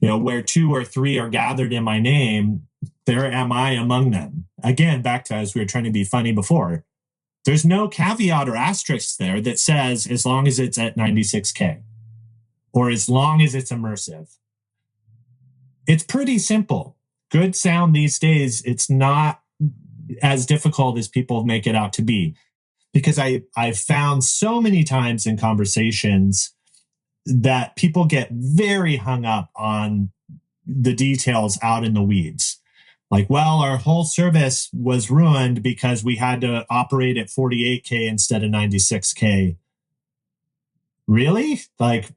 where 2 or 3 are gathered in my name, there am I among them. Again, back to as we were trying to be funny before. There's no caveat or asterisk there that says as long as it's at 96K or as long as it's immersive. It's pretty simple. Good sound these days, it's not as difficult as people make it out to be. Because I've found so many times in conversations that people get very hung up on the details out in the weeds. Like, well, our whole service was ruined because we had to operate at 48K instead of 96K. Really? Like,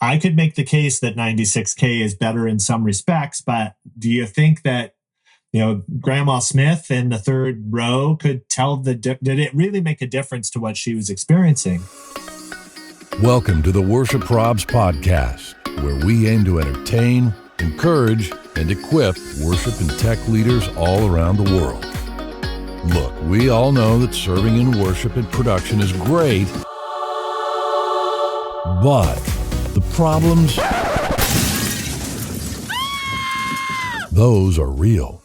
I could make the case that 96K is better in some respects, but do you think that, Grandma Smith in the third row could tell did it really make a difference to what she was experiencing? Welcome to the Worship Probs podcast, where we aim to entertain, encourage, and equip worship and tech leaders all around the world. Look, we all know that serving in worship and production is great, but the problems, those are real.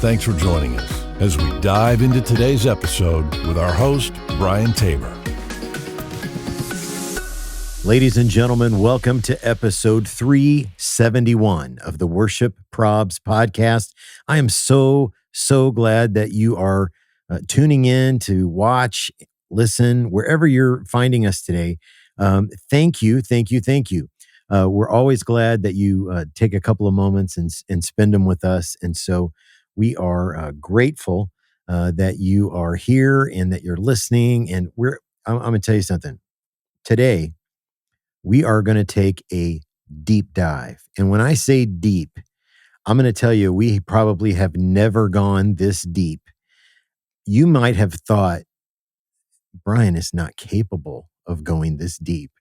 Thanks for joining us as we dive into today's episode with our host, Brian Tabor. Ladies and gentlemen, welcome to episode 371 of the Worship Probs podcast. I am so glad that you are tuning in to watch, listen, wherever you're finding us today. Thank you. We're always glad that you take a couple of moments and spend them with us. And so we are grateful that you are here and that you're listening. And I'm going to tell you something. Today, we are going to take a deep dive. And when I say deep, I'm going to tell you, we probably have never gone this deep. You might have thought, Brian is not capable of going this deep.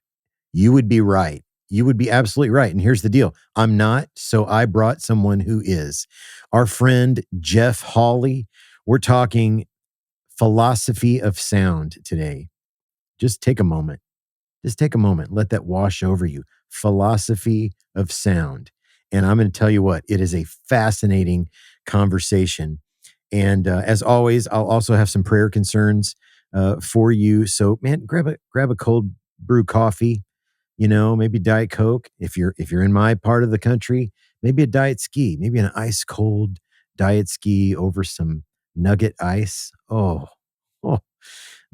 You would be right. You would be absolutely right. And here's the deal. I'm not, so I brought someone who is. Our friend, Jeff Hawley. We're talking philosophy of sound today. Just take a moment. Let that wash over you. Philosophy of sound. And I'm going to tell you what, it is a fascinating conversation. And as always, I'll also have some prayer concerns for you. So, man, grab a cold brew coffee, maybe Diet Coke. If you're in my part of the country, maybe a Diet Ski, maybe an ice cold Diet Ski over some nugget ice. Oh,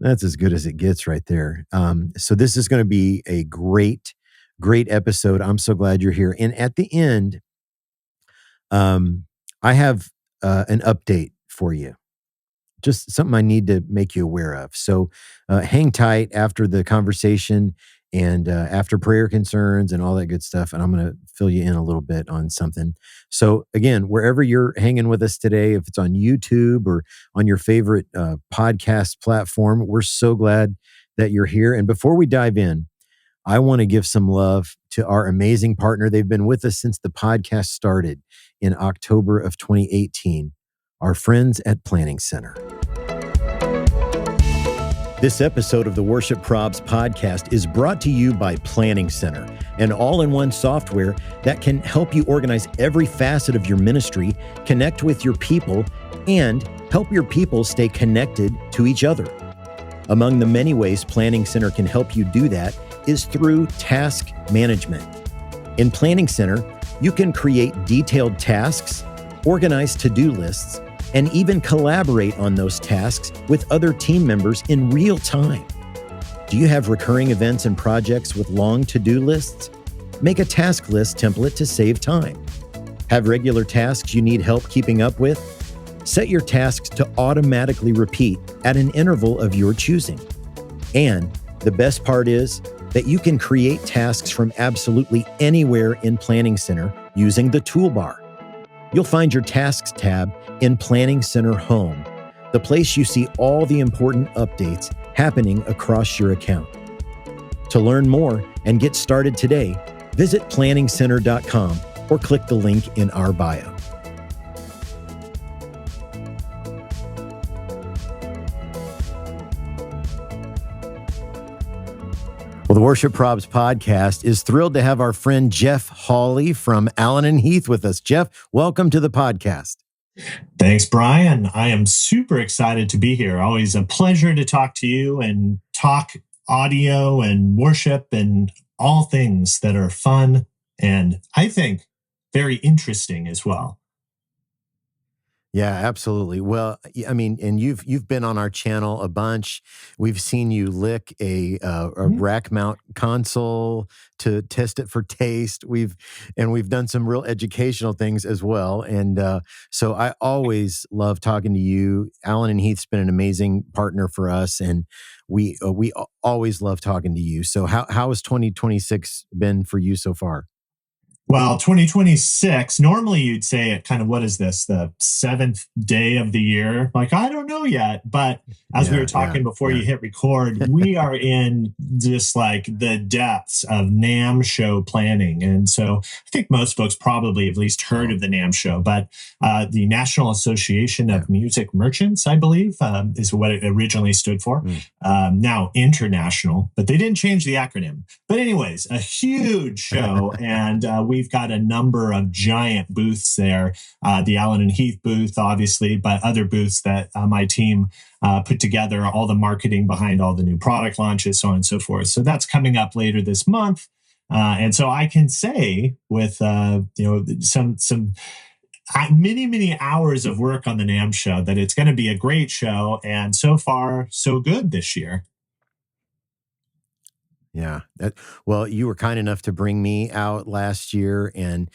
that's as good as it gets right there. So this is going to be a great episode. I'm so glad you're here. And at the end, I have an update for you. Just something I need to make you aware of. So hang tight after the conversation and after prayer concerns and all that good stuff. And I'm going to fill you in a little bit on something. So again, wherever you're hanging with us today, if it's on YouTube or on your favorite podcast platform, we're so glad that you're here. And before we dive in, I want to give some love to our amazing partner. They've been with us since the podcast started in October of 2018, our friends at Planning Center. This episode of the Worship Probs podcast is brought to you by Planning Center, an all-in-one software that can help you organize every facet of your ministry, connect with your people, and help your people stay connected to each other. Among the many ways Planning Center can help you do that is through task management. In Planning Center, you can create detailed tasks, organize to-do lists, and even collaborate on those tasks with other team members in real time. Do you have recurring events and projects with long to-do lists? Make a task list template to save time. Have regular tasks you need help keeping up with? Set your tasks to automatically repeat at an interval of your choosing. And the best part is that you can create tasks from absolutely anywhere in Planning Center using the toolbar. You'll find your Tasks tab in Planning Center Home, the place you see all the important updates happening across your account. To learn more and get started today, visit planningcenter.com or click the link in our bio. Well, the Worship Probs podcast is thrilled to have our friend Jeff Hawley from Allen Heath with us. Jeff, welcome to the podcast. Thanks, Brian. I am super excited to be here. Always a pleasure to talk to you and talk audio and worship and all things that are fun and I think very interesting as well. Yeah, absolutely. Well, I mean, and you've been on our channel a bunch. We've seen you lick a rack mount console to test it for taste. We've done some real educational things as well. And so I always love talking to you. Allen Heath's been an amazing partner for us, and we always love talking to you. So how has 2026 been for you so far? Well, 2026, normally you'd say it kind of, what is this, the seventh day of the year? Like, I don't know yet. But as we were talking before you hit record, we are in just like the depths of NAMM show planning. And so I think most folks probably at least heard of the NAMM show, but the National Association of Music Merchants, I believe, is what it originally stood for. Now international, but they didn't change the acronym. But anyways, a huge show. And we've got a number of giant booths there. The Allen Heath booth, obviously, but other booths that my team put together, all the marketing behind all the new product launches, so on and so forth. So that's coming up later this month. And so I can say with some many hours of work on the NAMM show that it's going to be a great show. And so far, so good this year. Yeah. Well, you were kind enough to bring me out last year, and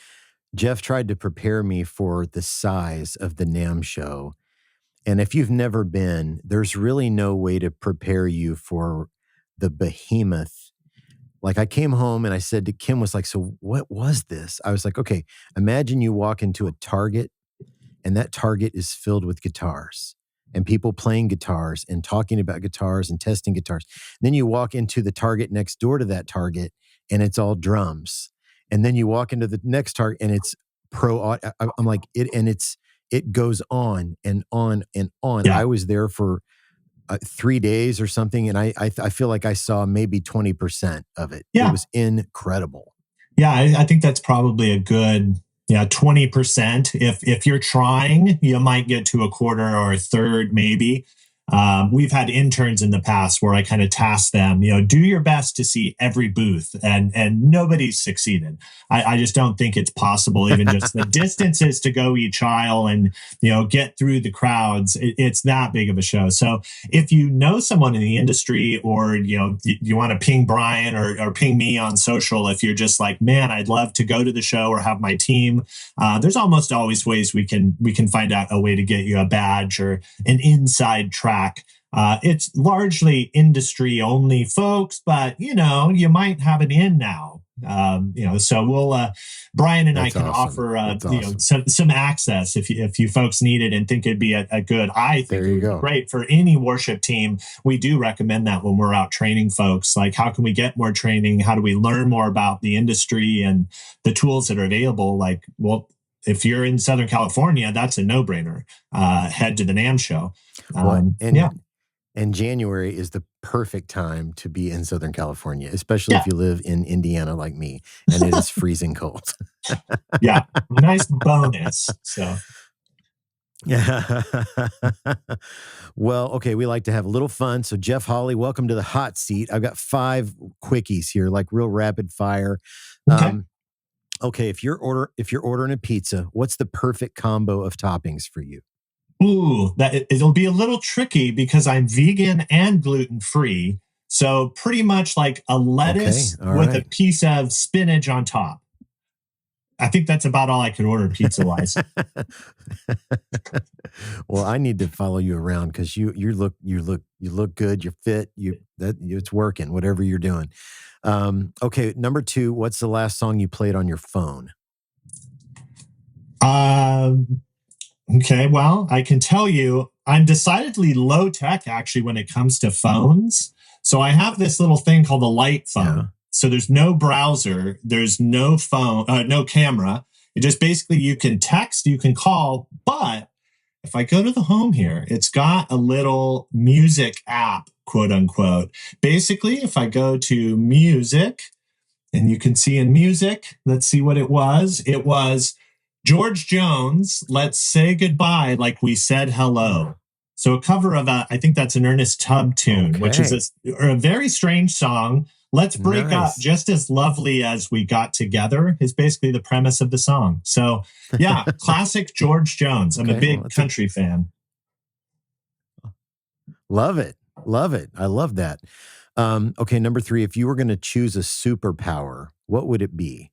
Jeff tried to prepare me for the size of the NAMM show. And if you've never been, there's really no way to prepare you for the behemoth. Like, I came home and I said to Kim, was like, so what was this? I was like, okay, imagine you walk into a Target and that Target is filled with guitars and people playing guitars and talking about guitars and testing guitars. And then you walk into the Target next door to that Target and it's all drums. And then you walk into the next Target and it's pro. I'm like, it goes on and on and on. Yeah. I was there for 3 days or something, and I feel like I saw maybe 20% of it. Yeah. It was incredible. Yeah, I think that's probably a good 20%. If you're trying, you might get to a quarter or a third, maybe. We've had interns in the past where I kind of task them, do your best to see every booth, and nobody's succeeded. I just don't think it's possible, even just the distances to go each aisle and, get through the crowds. It's that big of a show. So if you know someone in the industry, or, you want to ping Brian or ping me on social, if you're just like, man, I'd love to go to the show or have my team, there's almost always ways we can find out a way to get you a badge or an inside track. It's largely industry only folks, but you might have an in now. So we'll Brian and That's I can offer awesome. some access if you folks need it and think it'd be a good. I think it would be great for any worship team. We do recommend that when we're out training folks. Like, how can we get more training? How do we learn more about the industry and the tools that are available? Like, well, if you're in Southern California, that's a no-brainer. Head to the NAMM show. And January is the perfect time to be in Southern California, especially if you live in Indiana like me, and it is freezing cold. Yeah, nice bonus. So, yeah. Well, okay, we like to have a little fun. So, Jeff Hawley, welcome to the hot seat. I've got 5 quickies here, like real rapid fire. Okay, if you're ordering a pizza, what's the perfect combo of toppings for you? Ooh, it'll be a little tricky because I'm vegan and gluten-free. So pretty much like a lettuce with a piece of spinach on top. I think that's about all I could order pizza-wise. Well, I need to follow you around because you look good. You're fit. It's working. Whatever you're doing. Okay, number 2. What's the last song you played on your phone? Okay, well, I can tell you I'm decidedly low tech actually when it comes to phones. So I have this little thing called a light phone. Yeah. So there's no browser, there's no phone, no camera. It just basically, you can text, you can call, but if I go to the home here, it's got a little music app quote unquote. Basically, if I go to music, and you can see in music, let's see what it was. It was George Jones, Let's Say Goodbye Like We Said Hello. So a cover of I think that's an Ernest Tubb tune, which is a very strange song. Let's break up just as lovely as we got together is basically the premise of the song. So yeah, classic George Jones. I'm a big country fan. Love it. Love it. I love that. Okay, number 3, if you were going to choose a superpower, what would it be?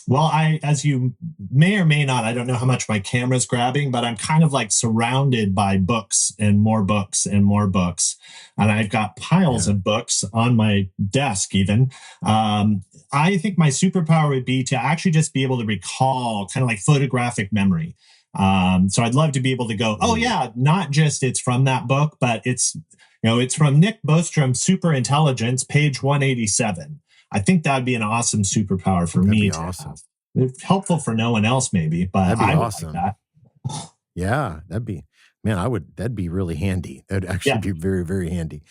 Well, as you may or may not, I don't know how much my camera's grabbing, but I'm kind of like surrounded by books and more books and more books. And I've got piles of books on my desk even. I think my superpower would be to actually just be able to recall kind of like photographic memory. So I'd love to be able to go, oh yeah, not just it's from that book, but it's from Nick Bostrom's Super Intelligence, page 187. I think that'd be an awesome superpower for me to have. It's helpful for no one else, maybe, but that'd be awesome. Like that. Yeah, that'd be really handy. That'd actually be very, very handy.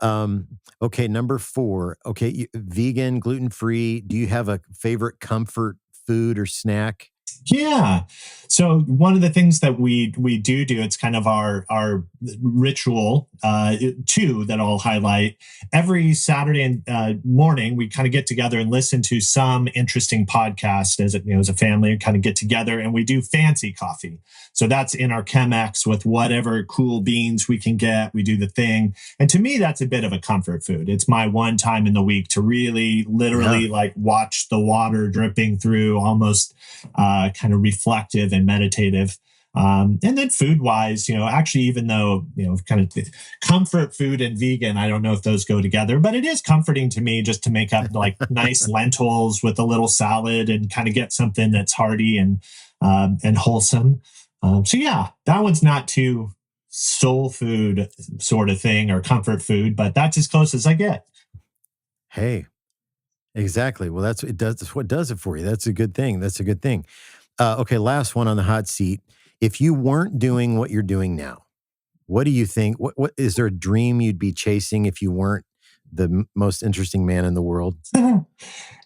Okay, number 4. Okay, vegan, gluten-free. Do you have a favorite comfort food or snack? Yeah. So one of the things that we do, it's kind of our ritual, too, that I'll highlight. Every Saturday morning, we kind of get together and listen to some interesting podcast as a family, and kind of get together, and we do fancy coffee. So that's in our Chemex with whatever cool beans we can get. We do the thing. And to me, that's a bit of a comfort food. It's my one time in the week to really literally like watch the water dripping through, almost kind of reflective and meditative. And then food wise, actually, even though, kind of comfort food and vegan, I don't know if those go together, but it is comforting to me just to make up like nice lentils with a little salad and kind of get something that's hearty and wholesome. So yeah, that one's not too soul food sort of thing or comfort food, but that's as close as I get. Hey, exactly. Well, that's what does it for you. That's a good thing. Okay, last one on the hot seat. If you weren't doing what you're doing now, what do you think? What is there a dream you'd be chasing if you weren't the most interesting man in the world?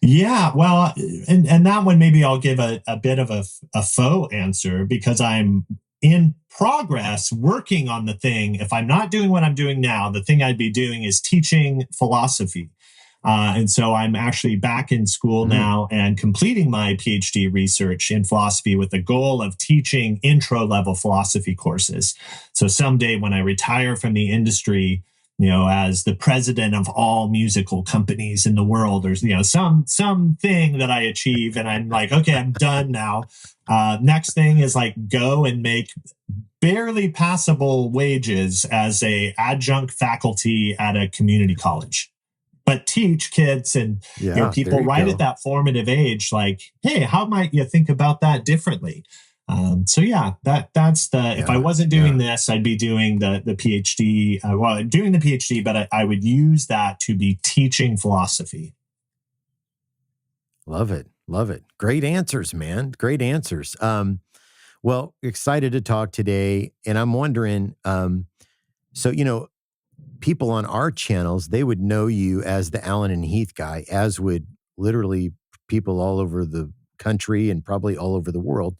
Yeah, well, and that one maybe I'll give a bit of a faux answer because I'm in progress working on the thing. If I'm not doing what I'm doing now, the thing I'd be doing is teaching philosophy. And so I'm actually back in school now and completing my PhD research in philosophy with the goal of teaching intro-level philosophy courses. So someday when I retire from the industry, as the president of all musical companies in the world, there's, something that I achieve and I'm like, okay, I'm done now. Next thing is like go and make barely passable wages as a adjunct faculty at a community college. But teach kids and people right at that formative age, like, hey, how might you think about that differently? So yeah, that's if I wasn't doing this, I'd be doing the PhD. Doing the PhD, but I would use that to be teaching philosophy. Love it. Great answers, man. Great answers. Well, excited to talk today. And I'm wondering, people on our channels, they would know you as the Allen Heath guy, as would literally people all over the country and probably all over the world.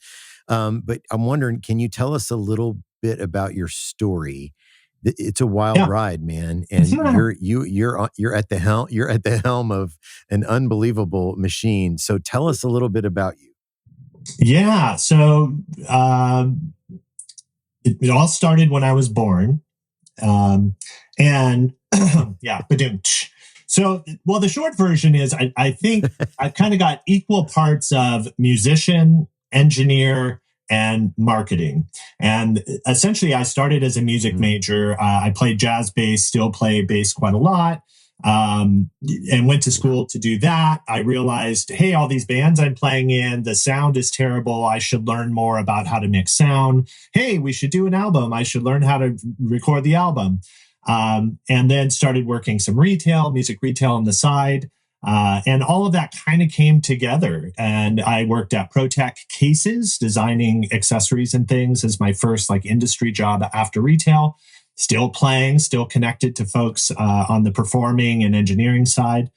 But I'm wondering, can you tell us a little bit about your story? It's a wild ride, man, and you're at the helm. You're at the helm of an unbelievable machine. So tell us a little bit about you. Yeah. So it all started when I was born. So, the short version is I think I've kind of got equal parts of musician, engineer, and marketing. And essentially I started as a music major. I played jazz bass, still play bass quite a lot. And went to school to do that. I realized, hey, all these bands I'm playing in, the sound is terrible. I should learn more about how to mix sound. Hey, we should do an album. I should learn how to record the album. And then started working some music retail on the side. And all of that kind of came together. And I worked at ProTech Cases, designing accessories and things as my first industry job after retail. still playing, still connected to folks on the performing and engineering side.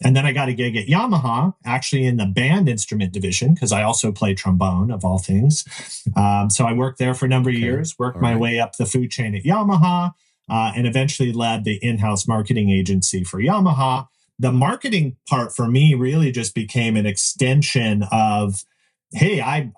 And then I got a gig at Yamaha, actually in the band instrument division, because I also play trombone, of all things. So I worked there for a number of years, worked my way up the food chain at Yamaha, and eventually led the in-house marketing agency for Yamaha. The marketing part for me really just became an extension of, hey, I'm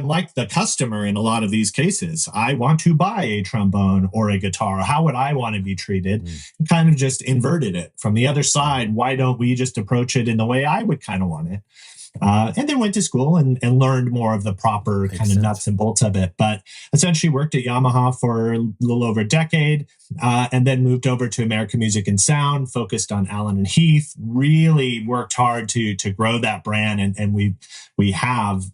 like the customer in a lot of these cases. I want to buy a trombone or a guitar. How would I want to be treated? Kind of just inverted it from the other side. Why don't we just approach it in the way I would kind of want it? And then went to school and learned more of the proper kind of nuts and bolts of it. But essentially worked at Yamaha for a little over a decade, and then moved over to American Music and Sound, focused on Allen Heath, really worked hard to grow that brand. And we have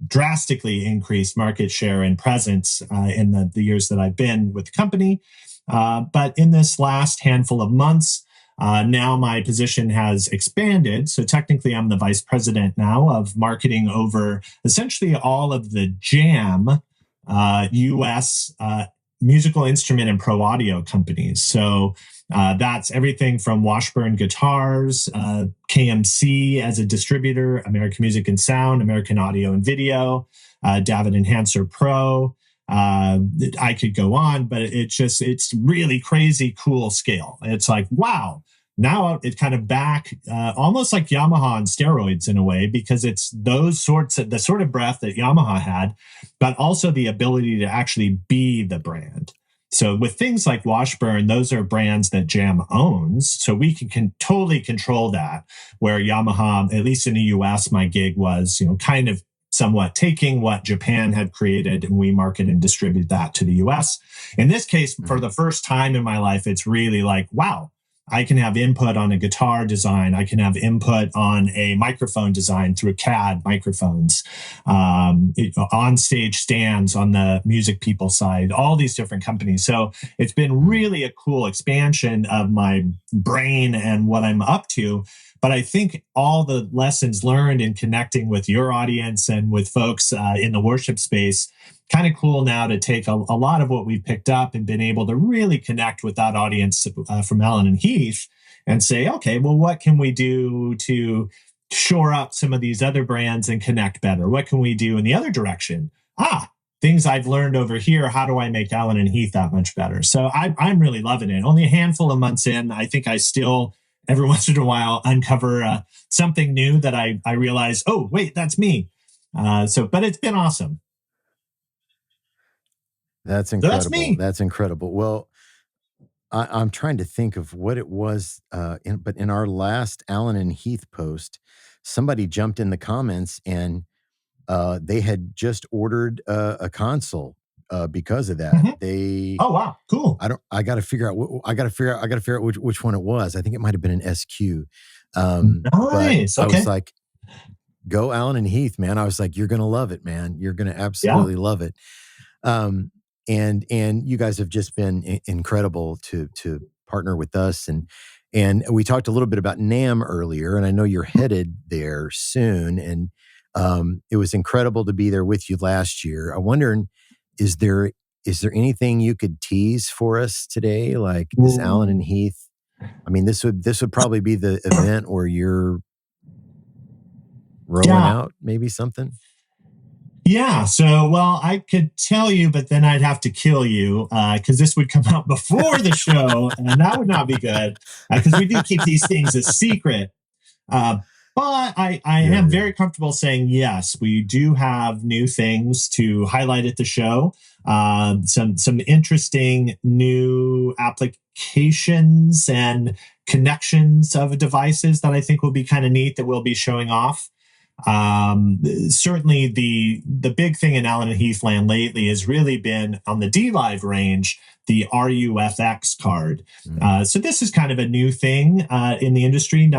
drastically increased market share and presence in the years that I've been with the company. But in this last handful of months, now my position has expanded. So technically I'm the vice president now of marketing over essentially all of the JAM US musical instrument and pro audio companies. So that's everything from Washburn Guitars, KMC as a distributor, American Music and Sound, American Audio and Video, David Enhancer Pro. I could go on, but it's really crazy cool scale. It's like, wow. Now it's kind of back, almost like Yamaha on steroids in a way, because it's the sort of breadth that Yamaha had, but also the ability to actually be the brand. So with things like Washburn, those are brands that JAM owns. So we can totally control that, where Yamaha, at least in the US, my gig was, kind of somewhat taking what Japan had created, and we market and distribute that to the US. In this case, for the first time in my life, it's really like, wow, I can have input on a guitar design. I can have input on a microphone design through CAD microphones, on stage stands on the music people side, all these different companies. So it's been really a cool expansion of my brain and what I'm up to. But I think all the lessons learned in connecting with your audience and with folks in the worship space, kind of cool now to take a lot of what we've picked up and been able to really connect with that audience from Allen Heath and say, okay, well, what can we do to shore up some of these other brands and connect better? What can we do in the other direction? Things I've learned over here. How do I make Allen Heath that much better? So I'm really loving it. Only a handful of months in, I think I still every once in a while uncover something new that I realize, oh, wait, that's me. But it's been awesome. That's incredible. So that's me. That's incredible. Well, I'm trying to think of what it was, but in our last Allen Heath post, somebody jumped in the comments and they had just ordered a console because of that. Oh wow, cool. I got to figure out which one it was. I think it might have been an SQ. Nice. I was like, go Allen Heath, man. I was like, you're gonna love it, man. You're gonna absolutely love it. And you guys have just been incredible to partner with us. And we talked a little bit about NAMM earlier, and I know you're headed there soon. And it was incredible to be there with you last year. I'm wondering, is there anything you could tease for us today? Like this Allen Heath? I mean, this would probably be the event where you're rolling out maybe something. Yeah. So, well, I could tell you, but then I'd have to kill you because this would come out before the show, and that would not be good because we do keep these things a secret. But I am very comfortable saying, yes, we do have new things to highlight at the show. Some interesting new applications and connections of devices that I think will be kind of neat that we'll be showing off. Certainly the big thing in Allen Heath land lately has really been on the D-Live range, the RUFX card. So this is kind of a new thing in the industry.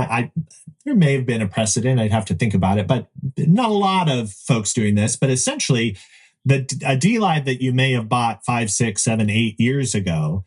There may have been a precedent. I'd have to think about it, but not a lot of folks doing this. But essentially, a D-Live that you may have bought 5, 6, 7, 8 years ago,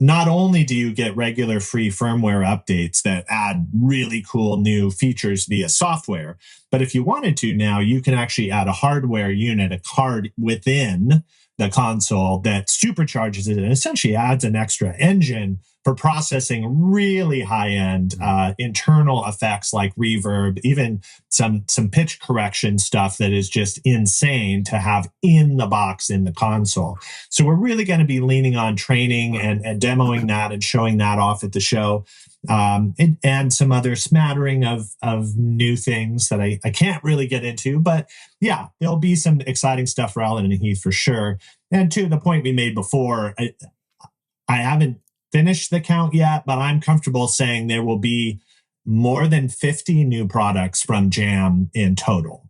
not only do you get regular free firmware updates that add really cool new features via software, but if you wanted to now, you can actually add a hardware unit, a card within the console that supercharges it and essentially adds an extra engine for processing really high-end internal effects like reverb, even some pitch correction stuff that is just insane to have in the box in the console. So we're really going to be leaning on training and demoing that and showing that off at the show. And some other smattering of new things that I can't really get into. But yeah, there'll be some exciting stuff for Allen and Heath for sure. And to the point we made before, I haven't finished the count yet, but I'm comfortable saying there will be more than 50 new products from Jam in total.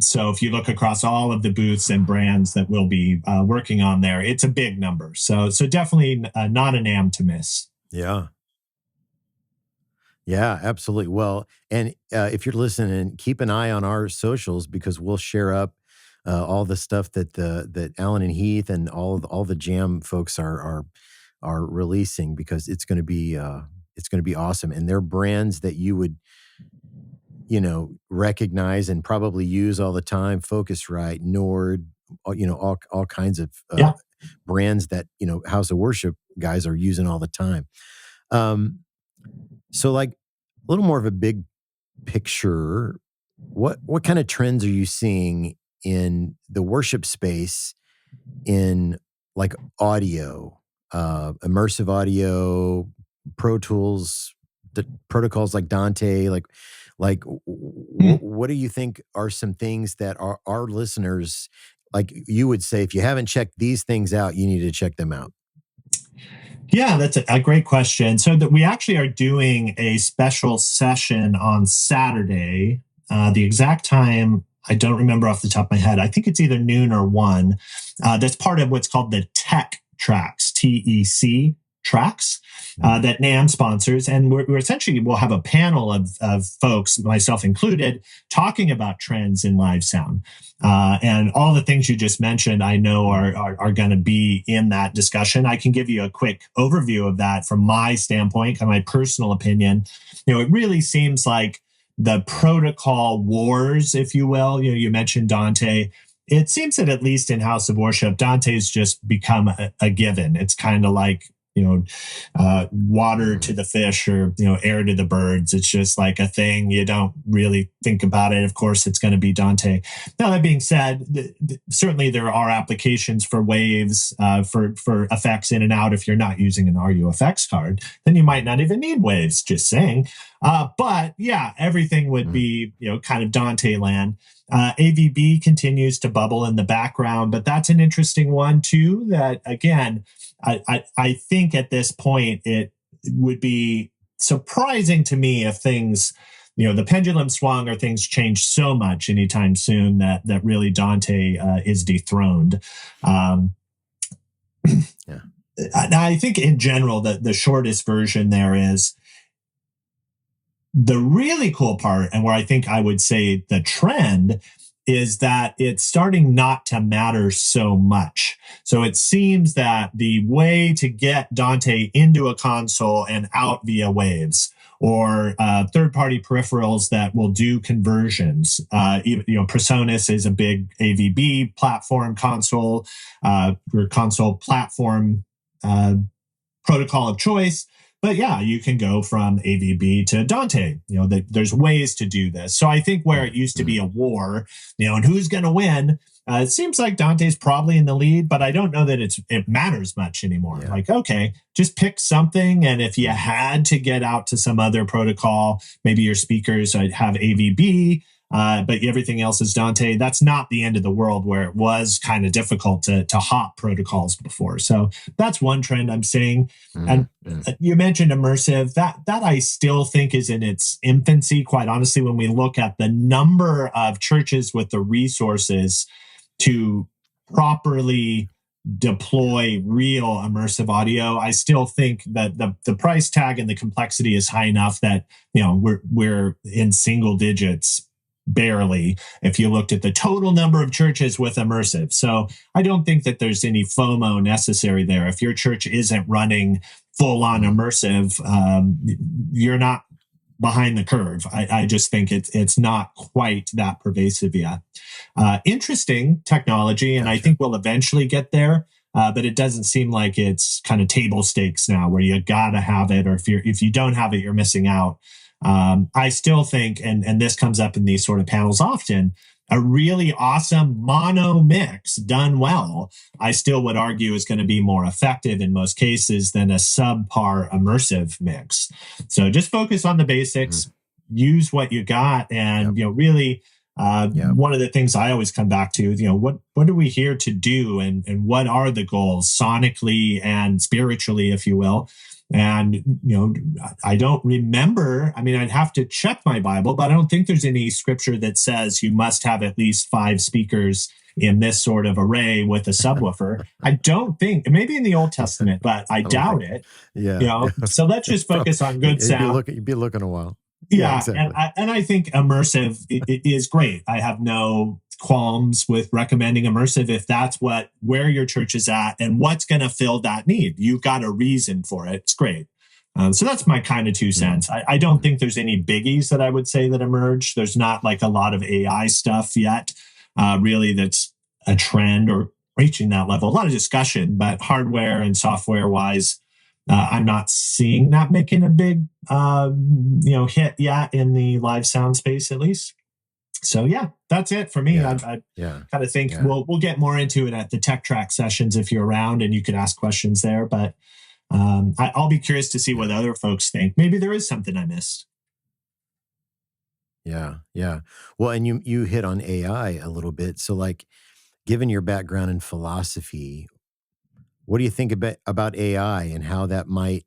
So if you look across all of the booths and brands that we'll be working on there, it's a big number. So definitely not an AM to miss. Yeah. Yeah, absolutely. Well, and if you're listening, keep an eye on our socials because we'll share up all the stuff that Allen and Heath and all the Jam folks are releasing because it's going to be awesome. And they're brands that you would recognize and probably use all the time. Focusrite, Nord, all kinds of brands that House of Worship guys are using all the time. So like a little more of a big picture, what kind of trends are you seeing in the worship space in like audio, immersive audio, Pro Tools, the protocols like Dante, what do you think are some things that our listeners, like you would say, if you haven't checked these things out, you need to check them out? Yeah, that's a great question. So that we actually are doing a special session on Saturday. The exact time, I don't remember off the top of my head. I think it's either noon or 1. That's part of what's called the Tech Tracks, TEC Tracks, that NAMM sponsors. And we're essentially, we'll have a panel of folks, myself included, talking about trends in live sound. And all the things you just mentioned, I know are going to be in that discussion. I can give you a quick overview of that from my standpoint, kind of my personal opinion. It really seems like the protocol wars, if you will, you mentioned Dante. It seems that at least in House of Worship, Dante's just become a given. It's kind of like, water to the fish or, air to the birds. It's just like a thing. You don't really think about it. Of course, it's going to be Dante. Now, that being said, certainly there are applications for waves, for effects in and out. If you're not using an RUFX card, then you might not even need waves, just saying. But yeah, everything would be, kind of Dante land. AVB continues to bubble in the background, but that's an interesting one too, that again, I think at this point, it would be surprising to me if things, the pendulum swung or things change so much anytime soon that really Dante is dethroned. Yeah. I think in general, the shortest version there is the really cool part, and where I think I would say the trend is that it's starting not to matter so much. So it seems that the way to get Dante into a console and out via waves or third-party peripherals that will do conversions. Presonus is a big AVB platform console or console platform protocol of choice. But yeah, you can go from AVB to Dante. There's ways to do this. So I think where it used to be a war, and who's going to win, it seems like Dante's probably in the lead, but I don't know that it matters much anymore. Yeah. Like, okay, just pick something. And if you had to get out to some other protocol, maybe your speakers have AVB, but everything else is Dante. That's not the end of the world where it was kind of difficult to hop protocols before. So that's one trend I'm seeing. And you mentioned immersive. That I still think is in its infancy, quite honestly, when we look at the number of churches with the resources to properly deploy real immersive audio. I still think that the price tag and the complexity is high enough that, we're in single digits barely if you looked at the total number of churches with immersive. So I don't think that there's any FOMO necessary there. If your church isn't running full on immersive, you're not behind the curve. I just think it's not quite that pervasive yet. Interesting technology, and I think we'll eventually get there. But it doesn't seem like it's kind of table stakes now, where you gotta have it, or if you don't have it, you're missing out. I still think, and this comes up in these sort of panels often, a really awesome mono mix done well, I still would argue is going to be more effective in most cases than a subpar immersive mix. So just focus on the basics, use what you got, and really. One of the things I always come back to, what are we here to do, and what are the goals sonically and spiritually, if you will. And, I don't remember, I'd have to check my Bible, but I don't think there's any scripture that says you must have at least 5 speakers in this sort of array with a subwoofer. I don't think, maybe in the Old Testament, but I doubt it. So let's just focus on good sound. You'd be looking a while. Yeah, exactly. and I think immersive is great. I have no qualms with recommending immersive if that's where your church is at and what's going to fill that need. You've got a reason for it. It's great. So that's my kind of 2 cents. I don't think there's any biggies that I would say that emerge. There's not like a lot of AI stuff yet, really, that's a trend or reaching that level. A lot of discussion, but hardware and software wise, I'm not seeing that making a big, hit yet in the live sound space, at least. So yeah, that's it for me. I kind of think we'll get more into it at the Tech Track sessions if you're around, and you could ask questions there. But I'll be curious to see what other folks think. Maybe there is something I missed. Yeah. Well, and you hit on AI a little bit. So, like, given your background in philosophy, what do you think about AI and how that might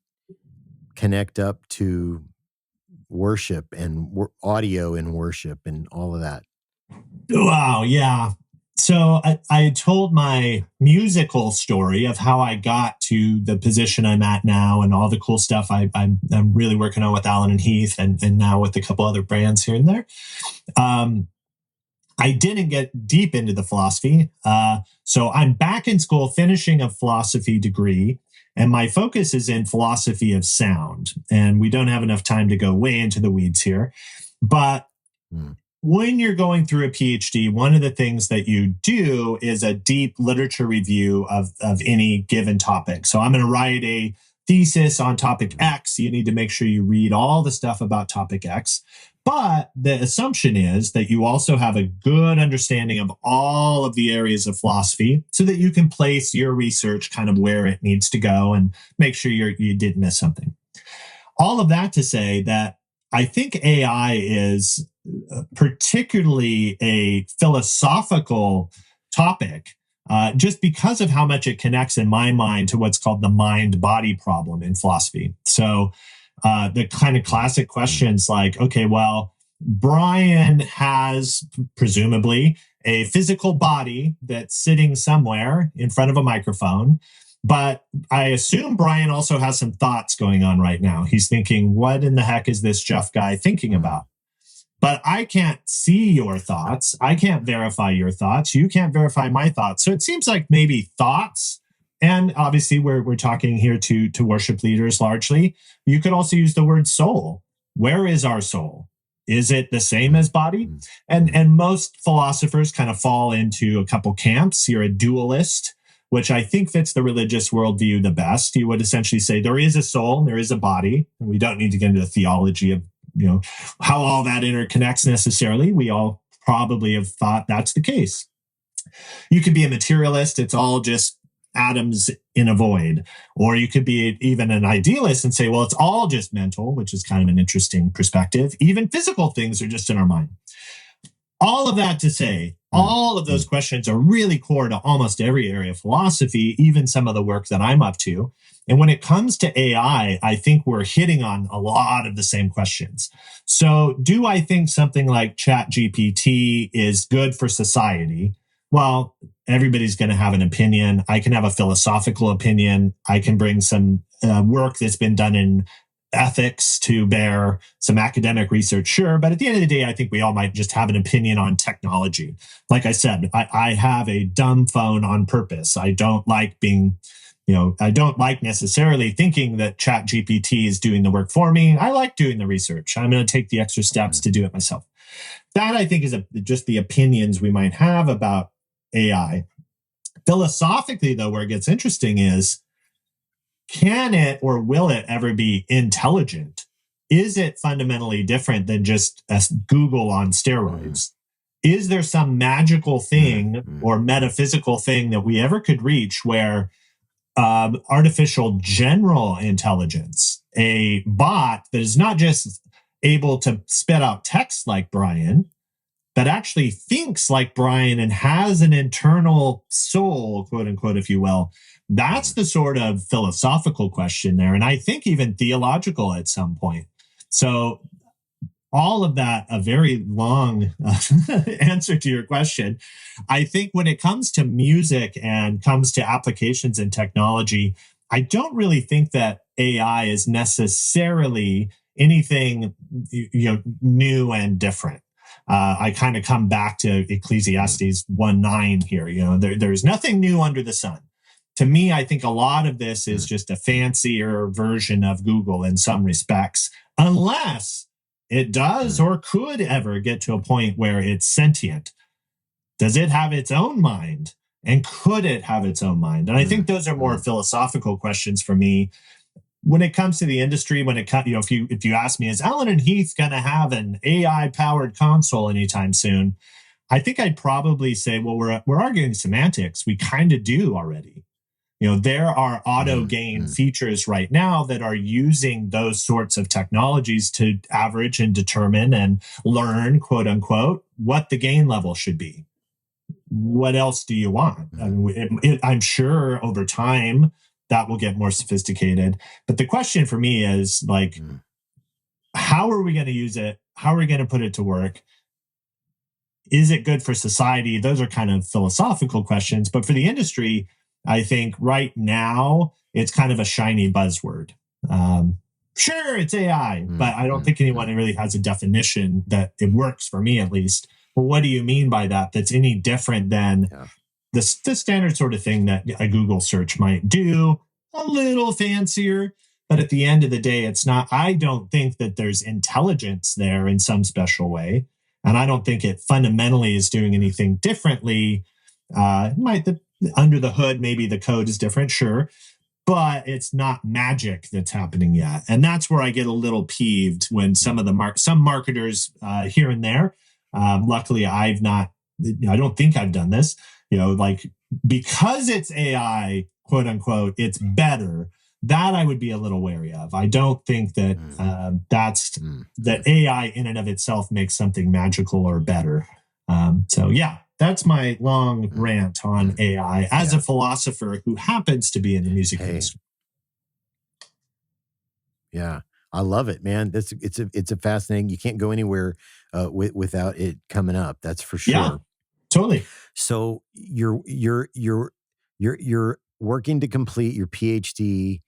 connect up to worship and audio in worship and all of that? Wow, yeah. So I told my musical story of how I got to the position I'm at now and all the cool stuff I'm really working on with Allen Heath and now with a couple other brands here and there. I didn't get deep into the philosophy. So I'm back in school finishing a philosophy degree, and my focus is in philosophy of sound. And we don't have enough time to go way into the weeds here. But when you're going through a PhD, one of the things that you do is a deep literature review of any given topic. So I'm going to write a thesis on topic X. You need to make sure you read all the stuff about topic X. But the assumption is that you also have a good understanding of all of the areas of philosophy so that you can place your research kind of where it needs to go and make sure you didn't miss something. All of that to say that I think AI is particularly a philosophical topic just because of how much it connects in my mind to what's called the mind-body problem in philosophy. So the kind of classic questions like, okay, well, Brian has presumably a physical body that's sitting somewhere in front of a microphone, but I assume Brian also has some thoughts going on right now. He's thinking, what in the heck is this Jeff guy thinking about? But I can't see your thoughts. I can't verify your thoughts. You can't verify my thoughts. So it seems like maybe thoughts, and obviously we're talking here to worship leaders largely. You could also use the word soul. Where is our soul? Is it the same as body? And most philosophers kind of fall into a couple camps. You're a dualist, which I think fits the religious worldview the best. You would essentially say there is a soul and there is a body. And we don't need to get into the theology of how all that interconnects necessarily. We all probably have thought that's the case. You could be a materialist. It's all just atoms in a void. Or you could be even an idealist and say, well, it's all just mental, which is kind of an interesting perspective. Even physical things are just in our mind. All of that to say, all of those questions are really core to almost every area of philosophy, even some of the work that I'm up to. And when it comes to AI, I think we're hitting on a lot of the same questions. So do I think something like ChatGPT is good for society? Well, everybody's going to have an opinion. I can have a philosophical opinion. I can bring some work that's been done in ethics to bear, some academic research, sure. But at the end of the day, I think we all might just have an opinion on technology. Like I said, I have a dumb phone on purpose. I don't like being I don't like necessarily thinking that ChatGPT is doing the work for me. I like doing the research. I'm going to take the extra steps to do it myself. That, I think, is just the opinions we might have about AI. Philosophically, though, where it gets interesting is, can it or will it ever be intelligent? Is it fundamentally different than just a Google on steroids? Is there some magical thing or metaphysical thing that we ever could reach where artificial general intelligence, a bot that is not just able to spit out text like Brian, but actually thinks like Brian and has an internal soul, quote unquote, if you will? That's the sort of philosophical question there. And I think even theological at some point. So all of that, a very long answer to your question. I think when it comes to music and comes to applications in technology, I don't really think that AI is necessarily anything new and different. I kind of come back to Ecclesiastes 1:9 here. There's nothing new under the sun. To me, I think a lot of this is just a fancier version of Google in some respects, unless it does or could ever get to a point where it's sentient. Does it have its own mind? And could it have its own mind? And I think those are more philosophical questions for me. When it comes to the industry, if you ask me, is Allen Heath going to have an AI-powered console anytime soon? I think I'd probably say, well, we're arguing semantics. We kind of do already. There are auto gain features right now that are using those sorts of technologies to average and determine and learn, quote unquote, what the gain level should be. What else do you want? I mean, I'm sure over time that will get more sophisticated. But the question for me is how are we going to use it? How are we going to put it to work? Is it good for society? Those are kind of philosophical questions. But for the industry, I think right now it's kind of a shiny buzzword. Sure, it's AI, but I don't think anyone really has a definition that it works, for me at least. Well, what do you mean by that? That's any different than the standard sort of thing that a Google search might do, a little fancier. But at the end of the day, it's not. I don't think that there's intelligence there in some special way. And I don't think it fundamentally is doing anything differently. Under the hood, maybe the code is different, sure, but it's not magic that's happening yet. And that's where I get a little peeved when some marketers here and there, luckily I don't think I've done this, because it's AI, quote unquote, it's better. That I would be a little wary of. I don't think that that AI in and of itself makes something magical or better. That's my long rant on AI as a philosopher who happens to be in the music industry. Yeah, I love it, man. It's a fascinating. You can't go anywhere without it coming up. That's for sure. Yeah, totally. So you're working to complete your PhD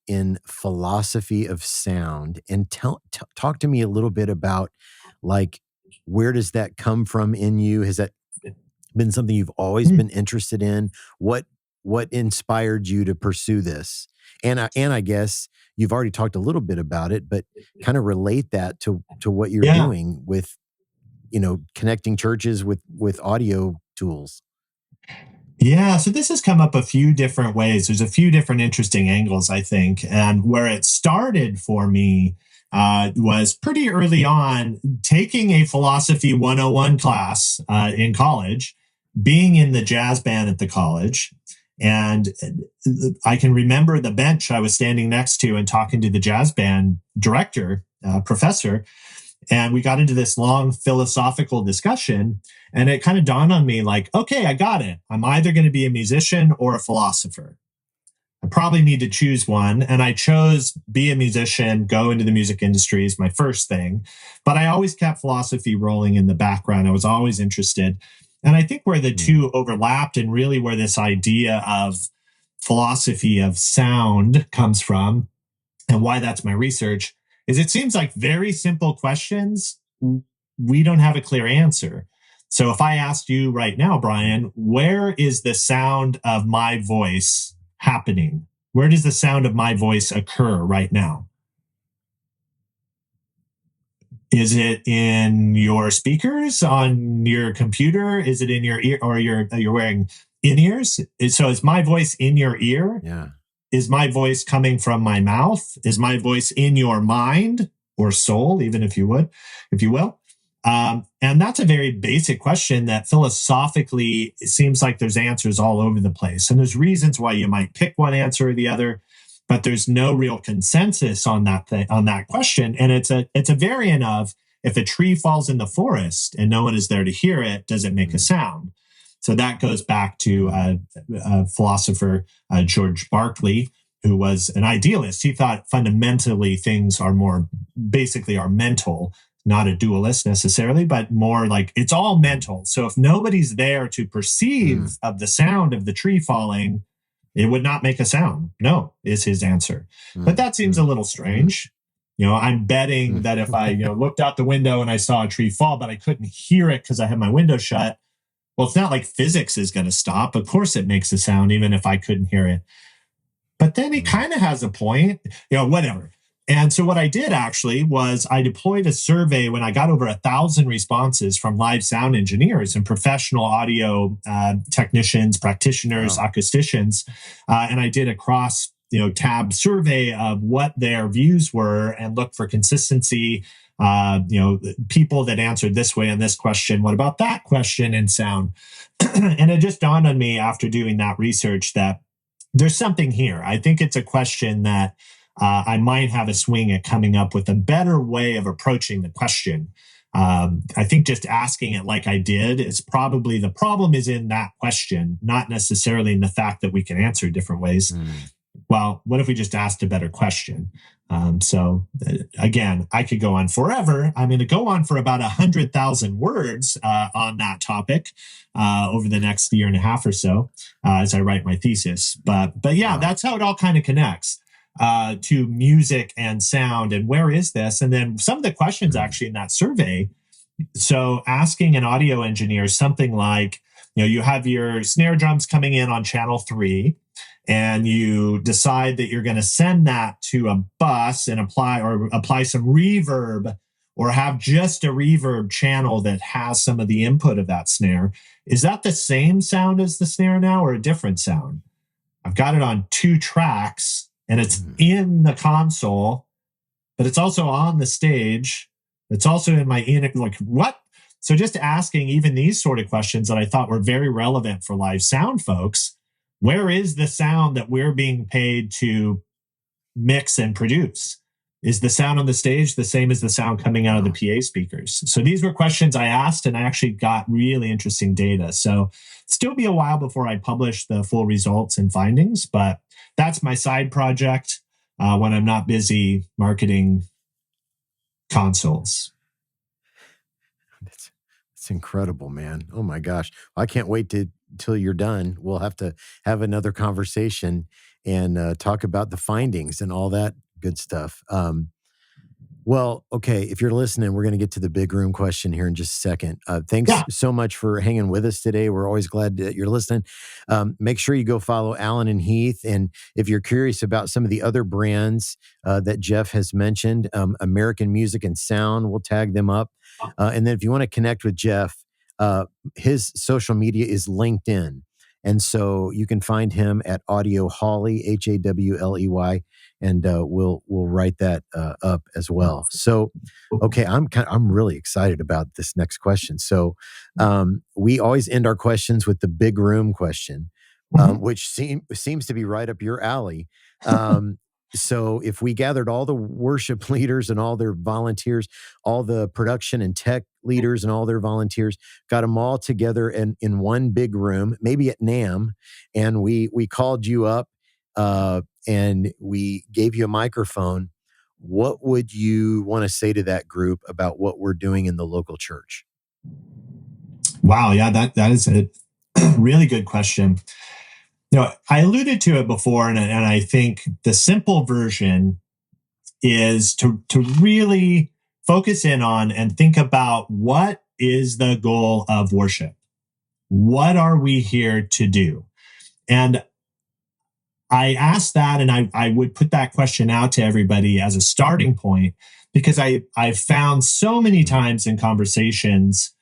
in philosophy of sound, and talk to me a little bit about where does that come from in you? Has that been something you've always been interested in? What inspired you to pursue this? And I guess you've already talked a little bit about it, but kind of relate that to what you're doing with, connecting churches with audio tools. Yeah, so this has come up a few different ways. There's a few different interesting angles, I think. And where it started for me was pretty early on, taking a philosophy 101 class in college, being in the jazz band at the college. And I can remember the bench I was standing next to and talking to the jazz band director, professor. And we got into this long philosophical discussion. And it kind of dawned on me okay, I got it. I'm either going to be a musician or a philosopher. I probably need to choose one. And I chose be a musician, go into the music industry is my first thing. But I always kept philosophy rolling in the background. I was always interested. And I think where the two overlapped, and really where this idea of philosophy of sound comes from, and why that's my research, is it seems like very simple questions, we don't have a clear answer. So if I asked you right now, Brian, where is the sound of my voice happening? Where does the sound of my voice occur right now? Is it in your speakers on your computer? Is it in your ear, or you're wearing in-ears? So is my voice in your ear? Yeah. Is my voice coming from my mouth? Is my voice in your mind or soul, even if you will? And that's a very basic question that philosophically, it seems like there's answers all over the place. And there's reasons why you might pick one answer or the other, but there's no real consensus on that question. And it's a variant of, if a tree falls in the forest and no one is there to hear it, does it make a sound? So that goes back to a philosopher, George Berkeley, who was an idealist. He thought fundamentally things are mental, not a dualist necessarily, but more like it's all mental. So if nobody's there to perceive of the sound of the tree falling, it would not make a sound. No, is his answer. But that seems a little strange. I'm betting that if I looked out the window and I saw a tree fall, but I couldn't hear it because I had my window shut, well, it's not like physics is going to stop. Of course it makes a sound, even if I couldn't hear it. But then he kind of has a point, whatever. And so what I did actually was I deployed a survey when I got over 1,000 responses from live sound engineers and professional audio technicians, practitioners, acousticians. And I did a cross tab survey of what their views were and looked for consistency. People that answered this way on this question, what about that question in sound? And it just dawned on me after doing that research that there's something here. I think it's a question that I might have a swing at coming up with a better way of approaching the question. I think just asking it like I did is probably the problem is in that question, not necessarily in the fact that we can answer different ways. Well, what if we just asked a better question? So again, I could go on forever. I'm going to go on for about 100,000 words on that topic over the next year and a half or so as I write my thesis. But yeah, that's how it all kind of connects to music and sound. And where is this? And then some of the questions actually in that survey. So asking an audio engineer something like, you have your snare drums coming in on channel 3. And you decide that you're going to send that to a bus and apply some reverb, or have just a reverb channel that has some of the input of that snare. Is that the same sound as the snare now, or a different sound? I've got it on 2 tracks and it's in the console, but it's also on the stage. It's also in my like what? So just asking even these sort of questions that I thought were very relevant for live sound folks. Where is the sound that we're being paid to mix and produce? Is the sound on the stage the same as the sound coming out of the PA speakers? So these were questions I asked, and I actually got really interesting data. So still be a while before I publish the full results and findings, but that's my side project when I'm not busy marketing consoles. It's incredible, man. Oh my gosh. I can't wait till you're done. We'll have to have another conversation and talk about the findings and all that good stuff. Well, okay, if you're listening, we're going to get to the big room question here in just a second. Thanks so much for hanging with us today. We're always glad that you're listening. Make sure you go follow Allen and Heath. And if you're curious about some of the other brands that Jeff has mentioned, American Music and Sound, we'll tag them up. And then if you want to connect with Jeff, his social media is LinkedIn. And so you can find him at Audio Hawley, Hawley, and we'll write that up as well. So, okay, I'm really excited about this next question. So, we always end our questions with the big room question, which seems to be right up your alley. So if we gathered all the worship leaders and all their volunteers, all the production and tech leaders and all their volunteers, got them all together in one big room, maybe at NAMM, and we called you up and we gave you a microphone, what would you want to say to that group about what we're doing in the local church? Wow, yeah, that is a really good question. I alluded to it before, and I think the simple version is to really focus in on and think about what is the goal of worship? What are we here to do? And I asked that, and I would put that question out to everybody as a starting point, because I've found so many times in conversations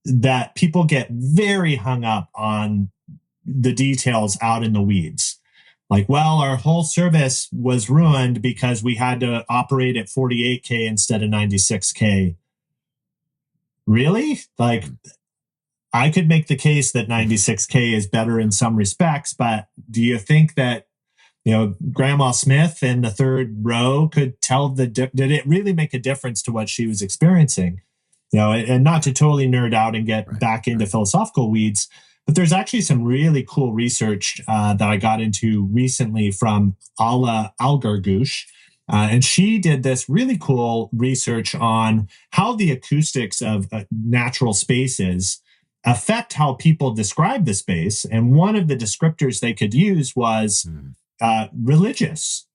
that people get very hung up on the details out in the weeds. Like, well, our whole service was ruined because we had to operate at 48K instead of 96K. Really? Like, I could make the case that 96K is better in some respects, but do you think that, Grandma Smith in the third row could tell did it really make a difference to what she was experiencing? And not to totally nerd out and get back into philosophical weeds, but there's actually some really cool research that I got into recently from Ala Algargush. And she did this really cool research on how the acoustics of natural spaces affect how people describe the space. And one of the descriptors they could use was religious,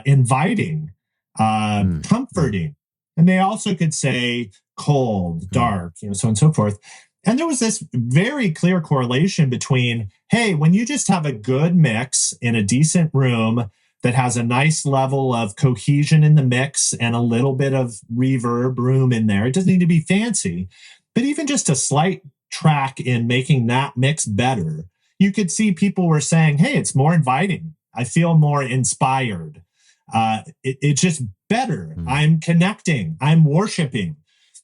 inviting, comforting. And they also could say cold, dark, so on and so forth. And there was this very clear correlation between, hey, when you just have a good mix in a decent room that has a nice level of cohesion in the mix and a little bit of reverb room in there, it doesn't need to be fancy, but even just a slight track in making that mix better, you could see people were saying, hey, it's more inviting. I feel more inspired. It's just better. I'm connecting. I'm worshiping.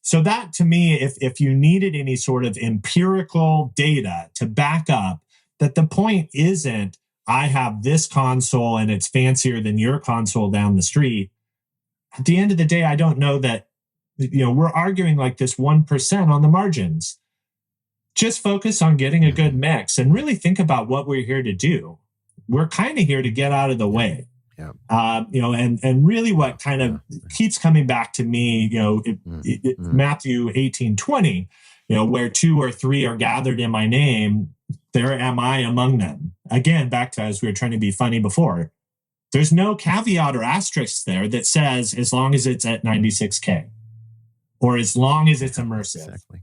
So that, to me, if you needed any sort of empirical data to back up that the point isn't, I have this console and it's fancier than your console down the street. At the end of the day, I don't know that, we're arguing like this 1% on the margins. Just focus on getting a good mix and really think about what we're here to do. We're kind of here to get out of the way. Yeah. And really what kind of keeps coming back to me, Matthew 18:20, where 2 or 3 are gathered in my name, there am I among them. Again, back to, as we were trying to be funny before, there's no caveat or asterisk there that says as long as it's at 96K or as long as it's immersive. Exactly.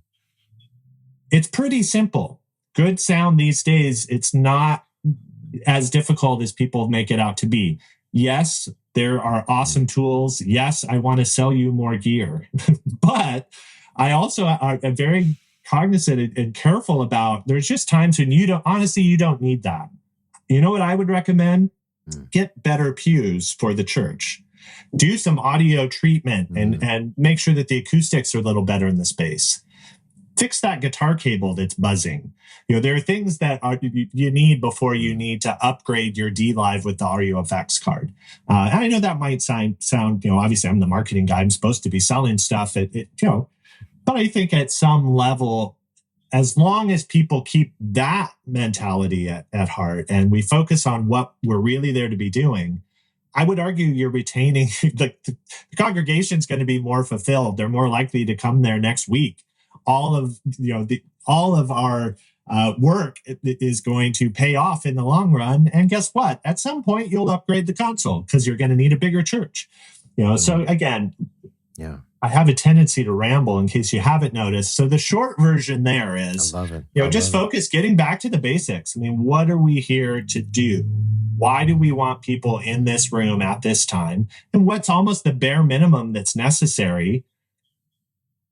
It's pretty simple. Good sound these days, it's not as difficult as people make it out to be. Yes, there are awesome tools. Yes, I want to sell you more gear. But I also am very cognizant and careful about, there's just times when you don't need that. You know what I would recommend? Get better pews for the church. Do some audio treatment and make sure that the acoustics are a little better in the space. Fix that guitar cable that's buzzing. There are things that you need before you need to upgrade your D-Live with the audio effects card. And I know that might sound, obviously I'm the marketing guy. I'm supposed to be selling stuff, but I think at some level, as long as people keep that mentality at heart and we focus on what we're really there to be doing, I would argue you're retaining, the congregation's going to be more fulfilled. They're more likely to come there next week. All of our work is going to pay off in the long run. And guess what? At some point, you'll upgrade the console because you're going to need a bigger church. So again, I have a tendency to ramble in case you haven't noticed. So the short version there is, just focus, getting back to the basics. I mean, what are we here to do? Why do we want people in this room at this time? And what's almost the bare minimum that's necessary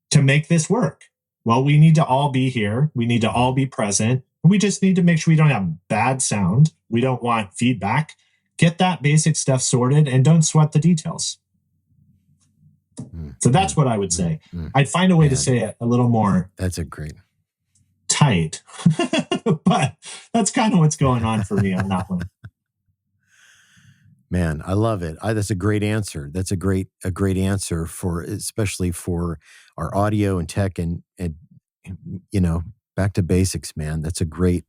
to make this work? Well, we need to all be here. We need to all be present. We just need to make sure we don't have bad sound. We don't want feedback. Get that basic stuff sorted and don't sweat the details. So that's what I would say. I'd find a way to say it a little more. That's a great tight, but that's kind of what's going on for me on that one. Man, I love it. That's a great answer. That's a great answer especially for our audio and tech and back to basics, man. That's a great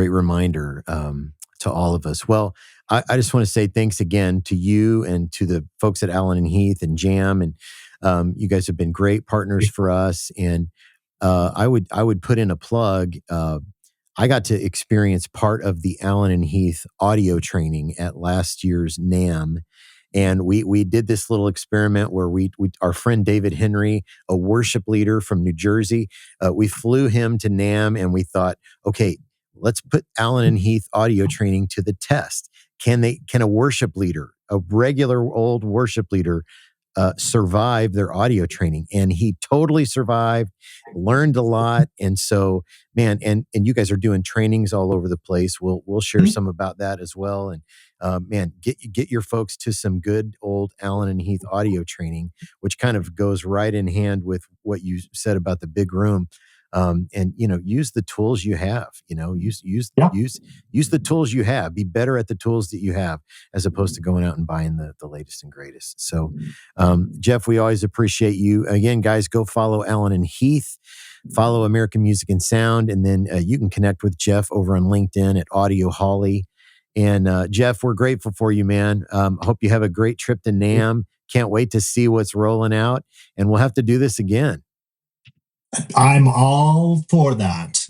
reminder to all of us. Well, I just want to say thanks again to you and to the folks at Allen Heath and Jam, and you guys have been great partners for us. And I would put in a plug. I got to experience part of the Allen Heath audio training at last year's NAMM. And we did this little experiment where we our friend David Henry, a worship leader from New Jersey, we flew him to NAMM and we thought, okay, let's put Allen and Heath audio training to the test. Can a worship leader, a regular old worship leader, survive their audio training? And he totally survived, learned a lot. And so, man, and you guys are doing trainings all over the place. We'll share some about that as well. And man, get your folks to some good old Allen and Heath audio training, which kind of goes right in hand with what you said about the big room. And use the tools you have. Use the tools you have. Be better at the tools that you have, as opposed to going out and buying the latest and greatest. So, Jeff, we always appreciate you. Again, guys, go follow Allen and Heath, follow American Music and Sound, and then you can connect with Jeff over on LinkedIn at Audio Hawley. And Jeff, we're grateful for you, man. I hope you have a great trip to NAMM. Can't wait to see what's rolling out, and we'll have to do this again. I'm all for that.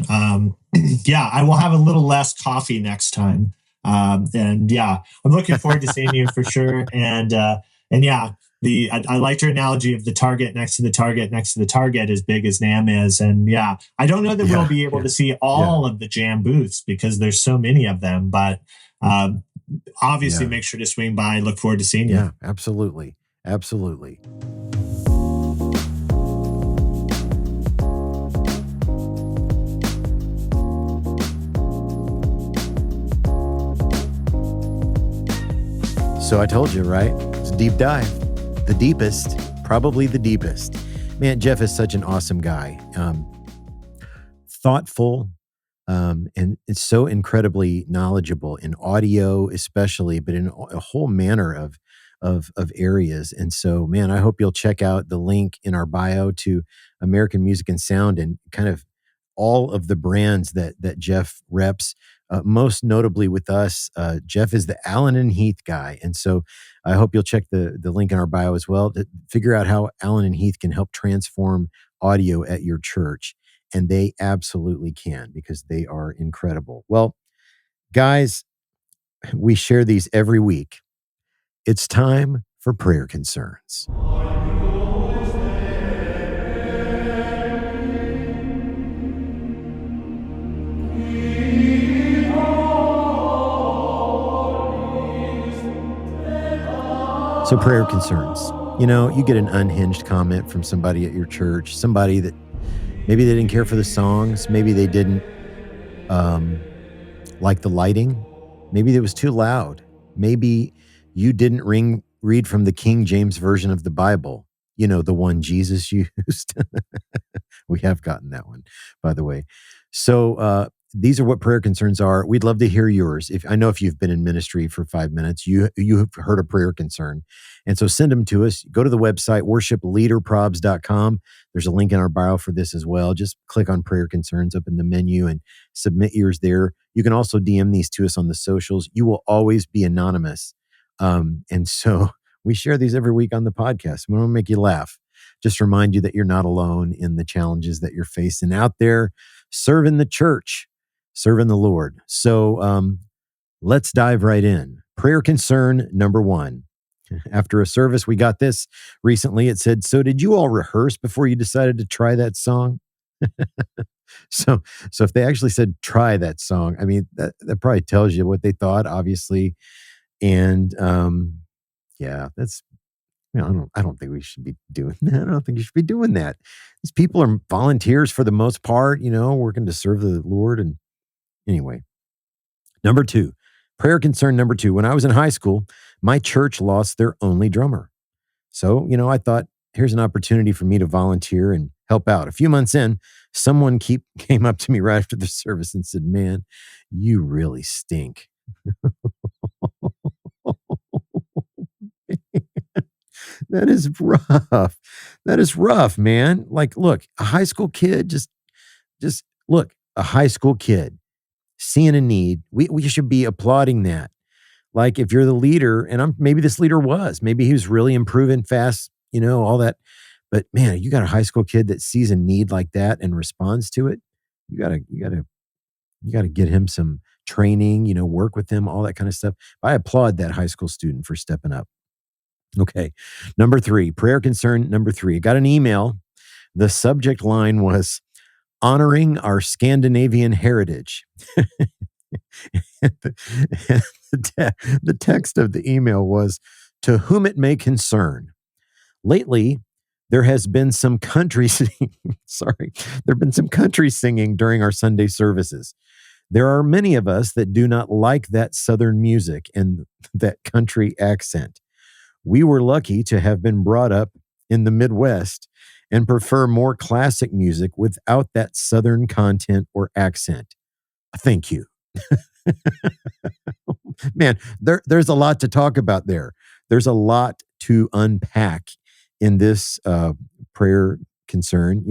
Yeah, I will have a little less coffee next time. And yeah, I'm looking forward to seeing you for sure. And yeah, I liked your analogy of the target next to the target next to the target, as big as NAMM is. And yeah, I don't know that we'll be able to see all of the jam booths because there's so many of them, but obviously make sure to swing by. Look forward to seeing you. Yeah, absolutely. Absolutely. So I told you, right? It's a deep dive. The deepest, probably the deepest. Man, Jeff is such an awesome guy. Thoughtful, and it's so incredibly knowledgeable in audio, especially, but in a whole manner of areas. And so, man, I hope you'll check out the link in our bio to American Music and Sound and kind of all of the brands that Jeff reps. Most notably with us, Jeff is the Allen and Heath guy. And so I hope you'll check the link in our bio as well to figure out how Allen and Heath can help transform audio at your church. And they absolutely can, because they are incredible. Well, guys, we share these every week. It's time for prayer concerns. So prayer concerns. You get an unhinged comment from somebody at your church, somebody that maybe they didn't care for the songs, maybe they didn't like the lighting, maybe it was too loud, maybe you didn't read from the King James Version of the Bible, the one Jesus used. We have gotten that one, by the way. So these are what prayer concerns are. We'd love to hear yours. I know if you've been in ministry for 5 minutes, you have heard a prayer concern. And so send them to us. Go to the website, worshipleaderprobs.com. There's a link in our bio for this as well. Just click on prayer concerns up in the menu and submit yours there. You can also DM these to us on the socials. You will always be anonymous. And so we share these every week on the podcast. We want to make you laugh. Just remind you that you're not alone in the challenges that you're facing out there, serving the church, serving the Lord. So let's dive right in. Prayer concern number 1. After a service, we got this recently. It said, "So did you all rehearse before you decided to try that song?" So if they actually said try that song, I mean, that probably tells you what they thought, obviously. And that's, I don't think we should be doing that. I don't think you should be doing that. These people are volunteers for the most part, working to serve the Lord. And anyway, number 2, prayer concern number 2. When I was in high school, my church lost their only drummer. So, I thought, here's an opportunity for me to volunteer and help out. A few months in, someone came up to me right after the service and said, "Man, you really stink." That is rough. That is rough, man. Like, look, a high school kid, just look, a high school kid seeing a need. We should be applauding that. Like, if you're the leader, and maybe this leader maybe he was really improving fast, all that. But man, you got a high school kid that sees a need like that and responds to it. You gotta get him some training, work with him, all that kind of stuff. I applaud that high school student for stepping up. Okay. Number 3, prayer concern number 3. I got an email. The subject line was, honoring our Scandinavian heritage. The text of the email was, to whom it may concern. Lately, there has been some country singing. Sorry, there have been some country singing during our Sunday services. There are many of us that do not like that Southern music and that country accent. We were lucky to have been brought up in the Midwest and prefer more classic music without that Southern content or accent. Thank you. Man, there's a lot to talk about there. There's a lot to unpack in this prayer concern.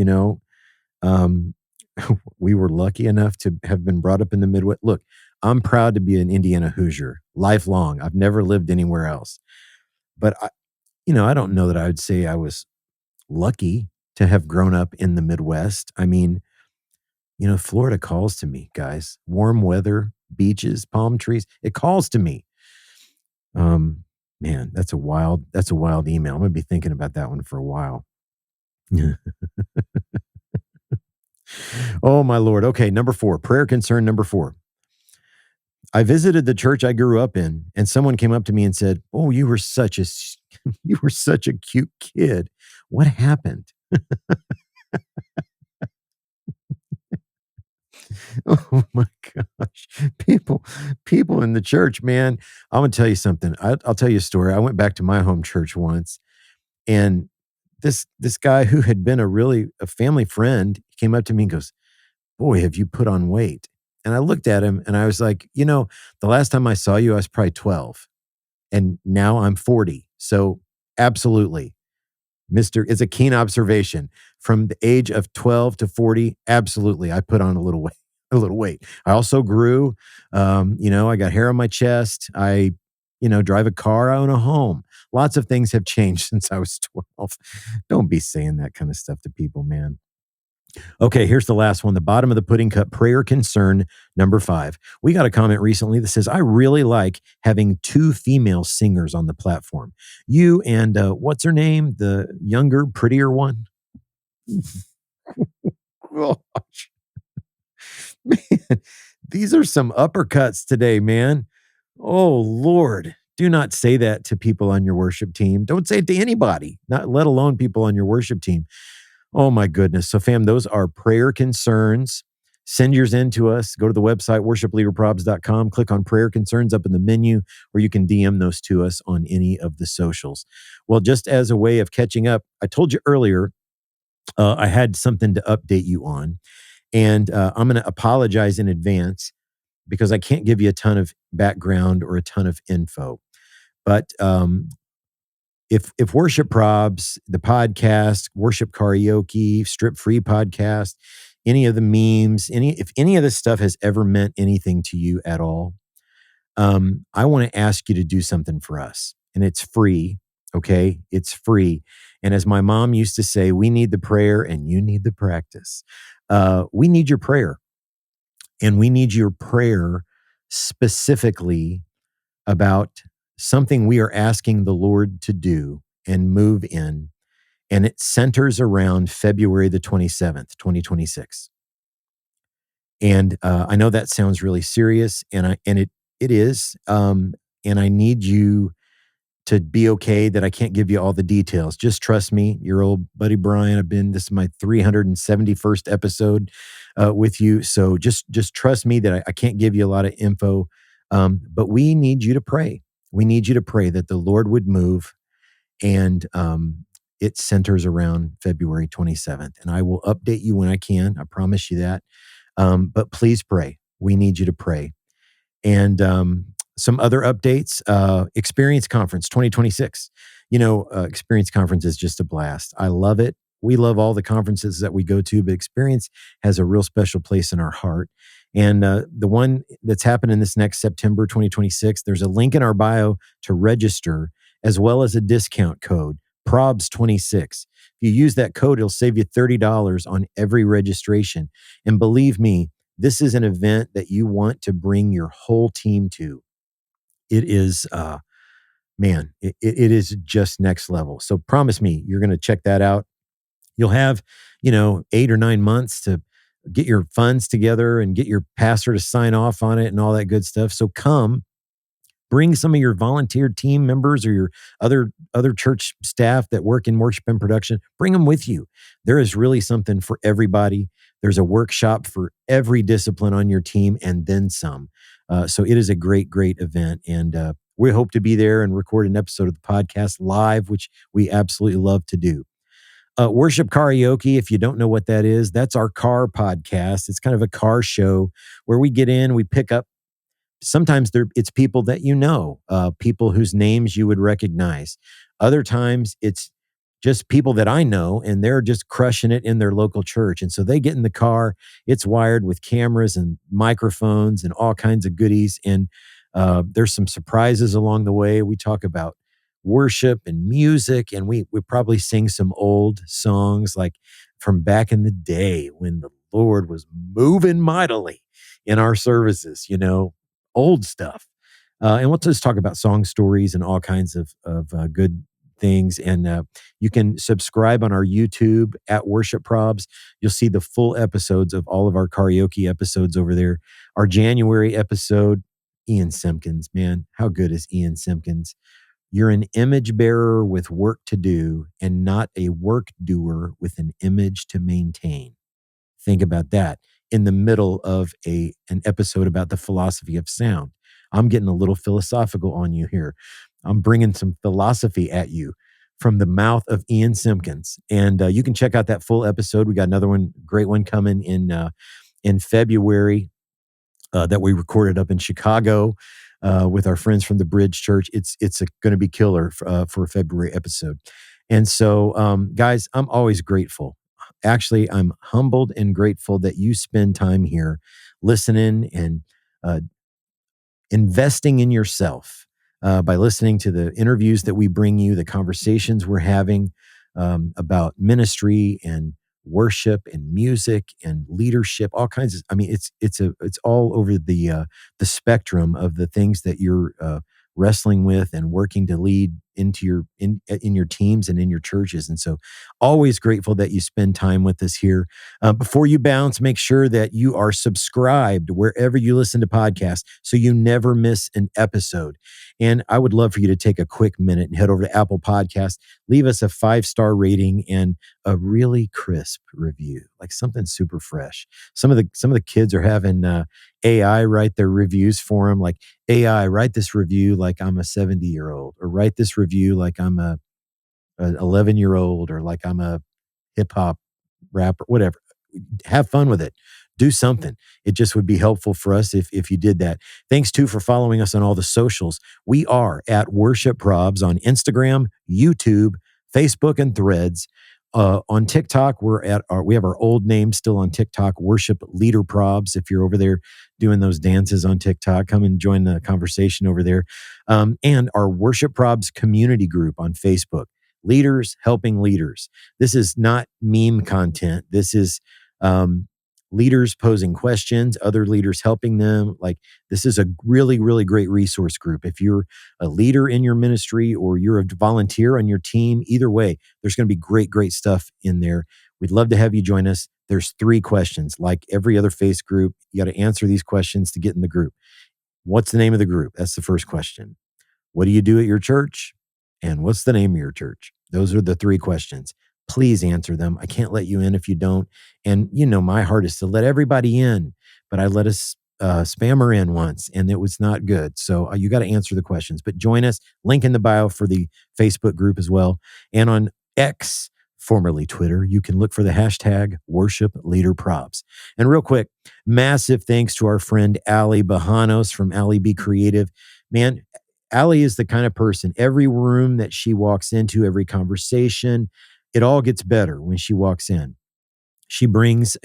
We were lucky enough to have been brought up in the Midwest. Look, I'm proud to be an Indiana Hoosier, lifelong. I've never lived anywhere else. But I don't know that I would say I was lucky to have grown up in the Midwest. I mean, Florida calls to me, guys. Warm weather, beaches, palm trees. It calls to me. Man, that's a wild email. I'm going to be thinking about that one for a while. Oh, my Lord. Okay, number 4, prayer concern number 4. I visited the church I grew up in, and someone came up to me and said, "Oh, you were such a cute kid. What happened?" Oh my gosh. People in the church, man. I'm going to tell you something. I'll tell you a story. I went back to my home church once, and this guy who had been a family friend came up to me and goes, "Boy, have you put on weight?" And I looked at him and I was like, the last time I saw you, I was probably 12, and now I'm 40. So absolutely. It's a keen observation. From the age of 12 to 40, absolutely, I put on a little weight. I also grew. I got hair on my chest. I, drive a car. I own a home. Lots of things have changed since I was 12. Don't be saying that kind of stuff to people, man. Okay, here's the last one. The bottom of the pudding cup, prayer concern number 5. We got a comment recently that says, I really like having 2 female singers on the platform. You and what's her name? The younger, prettier one? Gosh. Man, these are some uppercuts today, man. Oh, Lord. Do not say that to people on your worship team. Don't say it to anybody, not let alone people on your worship team. Oh my goodness. So fam, those are prayer concerns. Send yours in to us. Go to the website, worshipleaderprobs.com. Click on prayer concerns up in the menu, or you can DM those to us on any of the socials. Well, just as a way of catching up, I told you earlier, I had something to update you on. And I'm going to apologize in advance because I can't give you a ton of background or a ton of info. But if Worship Probs, the podcast, Worship Karaoke, Strip Free podcast, any of the memes, if any of this stuff has ever meant anything to you at all, I want to ask you to do something for us. And it's free, okay? It's free. And as my mom used to say, we need the prayer and you need the practice. We need your prayer. And we need your prayer specifically about something we are asking the Lord to do and move in. And it centers around February the 27th, 2026. And I know that sounds really serious, and it is. And I need you to be okay that I can't give you all the details. Just trust me, your old buddy Brian. This is my 371st episode with you. So just trust me that I can't give you a lot of info. But we need you to pray. We need you to pray that the Lord would move, and it centers around February 27th. And I will update you when I can. I promise you that. But please pray. We need you to pray. And some other updates, Experience Conference 2026. Experience Conference is just a blast. I love it. We love all the conferences that we go to, but Experience has a real special place in our heart. And the one that's happening this next September 2026, there's a link in our bio to register, as well as a discount code, PROBS26. If you use that code, it'll save you $30 on every registration. And believe me, this is an event that you want to bring your whole team to. It is, it is just next level. So promise me you're going to check that out. You'll have, 8 or 9 months to get your funds together and get your pastor to sign off on it and all that good stuff. So come, bring some of your volunteer team members or your other church staff that work in worship and production. Bring them with you. There is really something for everybody. There's a workshop for every discipline on your team and then some. So it is a great, great event. And we hope to be there and record an episode of the podcast live, which we absolutely love to do. Worship Karaoke, if you don't know what that is, that's our car podcast. It's kind of a car show where we get in, we pick up. Sometimes it's people that you know, people whose names you would recognize. Other times it's just people that I know, and they're just crushing it in their local church. And so they get in the car. It's wired with cameras and microphones and all kinds of goodies. And there's some surprises along the way. We talk about worship and music, and we probably sing some old songs like from back in the day when the Lord was moving mightily in our services, old stuff. And we'll just talk about song stories and all kinds of good things. And you can subscribe on our YouTube at Worship Probs. You'll see the full episodes of all of our karaoke episodes over there. Our January episode, Ian Simpkins, man, how good is Ian Simpkins? You're an image bearer with work to do and not a work doer with an image to maintain. Think about that in the middle of an episode about the philosophy of sound. I'm getting a little philosophical on you here. I'm bringing some philosophy at you from the mouth of Ian Simpkins. And you can check out that full episode. We got another one, great one coming in February that we recorded up in Chicago with our friends from the Bridge Church. It's going to be killer for a February episode. And so, guys, I'm always grateful. Actually, I'm humbled and grateful that you spend time here listening and investing in yourself by listening to the interviews that we bring you, the conversations we're having about ministry and worship and music and leadership, all kinds of. I mean, it's all over the spectrum of the things that you're wrestling with and working to lead into in your teams and in your churches. And so always grateful that you spend time with us here. Before you bounce, make sure that you are subscribed wherever you listen to podcasts so you never miss an episode. And I would love for you to take a quick minute and head over to Apple Podcasts, leave us a 5-star rating and a really crisp review, like something super fresh. Some of the kids are having AI write their reviews for them, like, AI, write this review like I'm a 70-year-old, or write this review like I'm an 11-year-old, or like I'm a hip-hop rapper, whatever. Have fun with it. Do something. It just would be helpful for us if you did that. Thanks, too, for following us on all the socials. We are at Worship Probs on Instagram, YouTube, Facebook, and Threads. On TikTok, we have our old name still on TikTok, Worship Leader Probs. If you're over there doing those dances on TikTok, come and join the conversation over there. And our Worship Probs community group on Facebook, Leaders Helping Leaders. This is not meme content. This is leaders posing questions, other leaders helping them. Like, this is a really, really great resource group. If you're a leader in your ministry or you're a volunteer on your team, either way, there's going to be great, great stuff in there. We'd love to have you join us. There's 3 questions. Like every other faith group, you got to answer these questions to get in the group. What's the name of the group? That's the first question. What do you do at your church? And what's the name of your church? Those are the 3 questions. Please answer them. I can't let you in if you don't. And my heart is to let everybody in, but I let a spammer in once and it was not good. So you got to answer the questions, but join us. Link in the bio for the Facebook group as well. And on X, formerly Twitter, you can look for the hashtag Worship Leader Probs. And real quick, massive thanks to our friend Allie Bajanos from Allie Be Creative. Man, Allie is the kind of person, every room that she walks into, every conversation, it all gets better when she walks in. She brings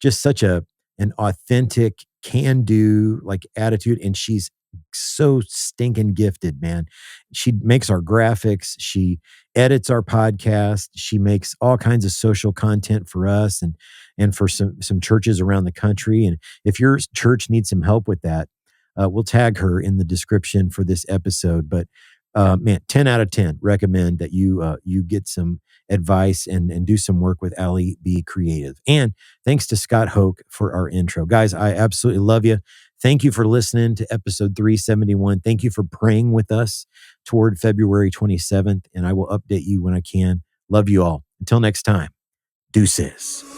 such an authentic, can-do like attitude, and she's so stinking gifted, man. She makes our graphics, she edits our podcast, she makes all kinds of social content for us and for some churches around the country. And if your church needs some help with that, we'll tag her in the description for this episode. But man, 10 out of 10 recommend that you get some advice and do some work with Allie Be Creative. And thanks to Scott Hoke for our intro. Guys, I absolutely love you. Thank you for listening to episode 371. Thank you for praying with us toward February 27th, and I will update you when I can. Love you all. Until next time, deuces.